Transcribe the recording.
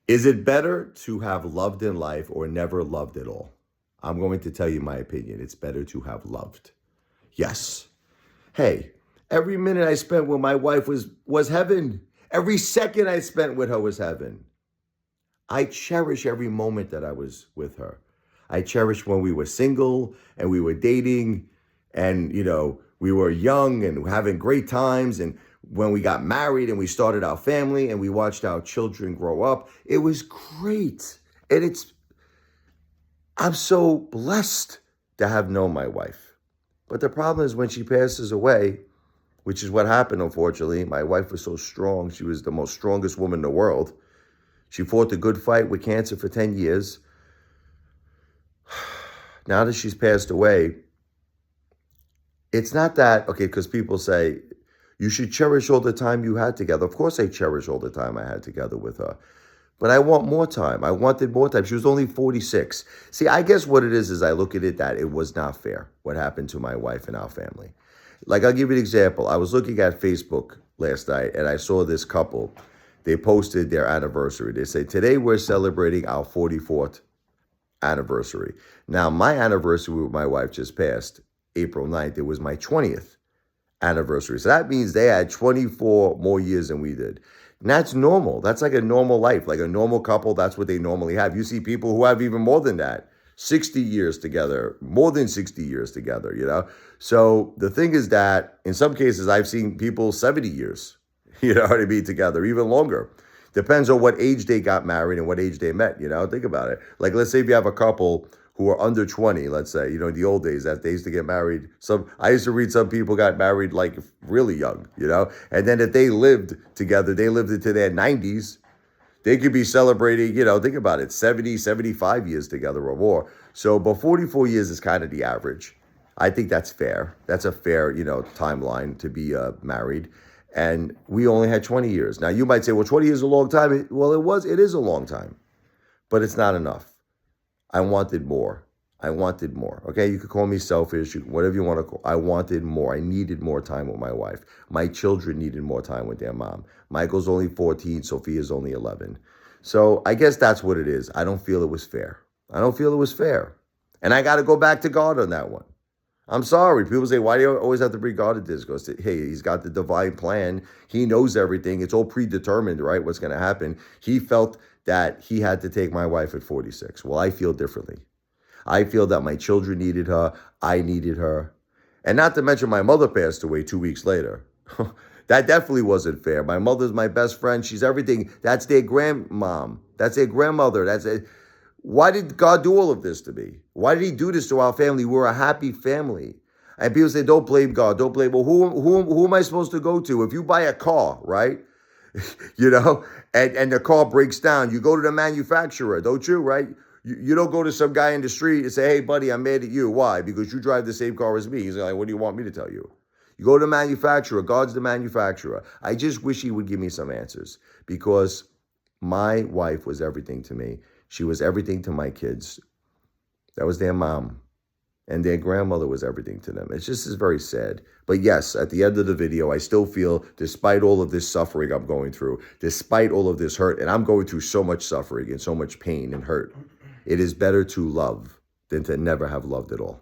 Is it better to have loved in life or never loved at all? I'm going to tell you my opinion. It's better to have loved. Yes. Hey, every minute I spent with my wife was heaven. Every second I spent with her was heaven. I cherish every moment that I was with her. I cherish when we were single and we were dating and, we were young and having great times. And when we got married and we started our family and we watched our children grow up, it was great. And I'm so blessed to have known my wife. But the problem is when she passes away, which is what happened, unfortunately. My wife was so strong. She was the most strongest woman in the world. She fought the good fight with cancer for 10 years. Now that she's passed away, it's not that, okay, because people say, you should cherish all the time you had together. Of course I cherish all the time I had together with her. But I want more time. I wanted more time. She was only 46. See, I guess what it is I look at it that it was not fair what happened to my wife and our family. Like, I'll give you an example. I was looking at Facebook last night and I saw this couple. They posted their anniversary. They say, today we're celebrating our 44th anniversary. Now, my anniversary with my wife just passed April 9th. It was my 20th anniversary. So that means they had 24 more years than we did. And that's normal. That's like a normal life. Like a normal couple, that's what they normally have. You see people who have even more than that. 60 years together, more than 60 years together, So the thing is that in some cases, I've seen people 70 years, to be together, even longer. Depends on what age they got married and what age they met, Think about it. Like, let's say if you have a couple who are under 20, let's say, in the old days, that they used to get married. I used to read some people got married like really young, And then if they lived together, they lived into their 90s. They could be celebrating, think about it, 70, 75 years together or more. So, but 44 years is kind of the average. I think that's fair. That's a fair, timeline to be married. And we only had 20 years. Now, you might say, well, 20 years is a long time. Well, it is a long time, but it's not enough. I wanted more. Okay, you could call me selfish, whatever you want to call. I wanted more. I needed more time with my wife. My children needed more time with their mom. Michael's only 14, Sophia's only 11. So I guess that's what it is. I don't feel it was fair. And I got to go back to God on that one. I'm sorry. People say, why do you always have to bring God into this? Goes, hey, he's got the divine plan. He knows everything. It's all predetermined, right? What's going to happen. He felt that he had to take my wife at 46. Well, I feel differently. I feel that my children needed her. I needed her. And not to mention my mother passed away 2 weeks later. That definitely wasn't fair. My mother's my best friend. She's everything. That's their grandmom. That's their grandmother. Why did God do all of this to me? Why did he do this to our family? We're a happy family. And people say, don't blame God. Don't blame. Well, who am I supposed to go to? If you buy a car, right? And the car breaks down, you go to the manufacturer, don't you, right? You don't go to some guy in the street and say, hey, buddy, I'm mad at you. Why? Because you drive the same car as me. He's like, what do you want me to tell you? You go to the manufacturer. God's the manufacturer. I just wish he would give me some answers because my wife was everything to me. She was everything to my kids. That was their mom. And their grandmother was everything to them. It's just very sad. But yes, at the end of the video, I still feel, despite all of this suffering I'm going through, despite all of this hurt, and I'm going through so much suffering and so much pain and hurt, it is better to love than to never have loved at all.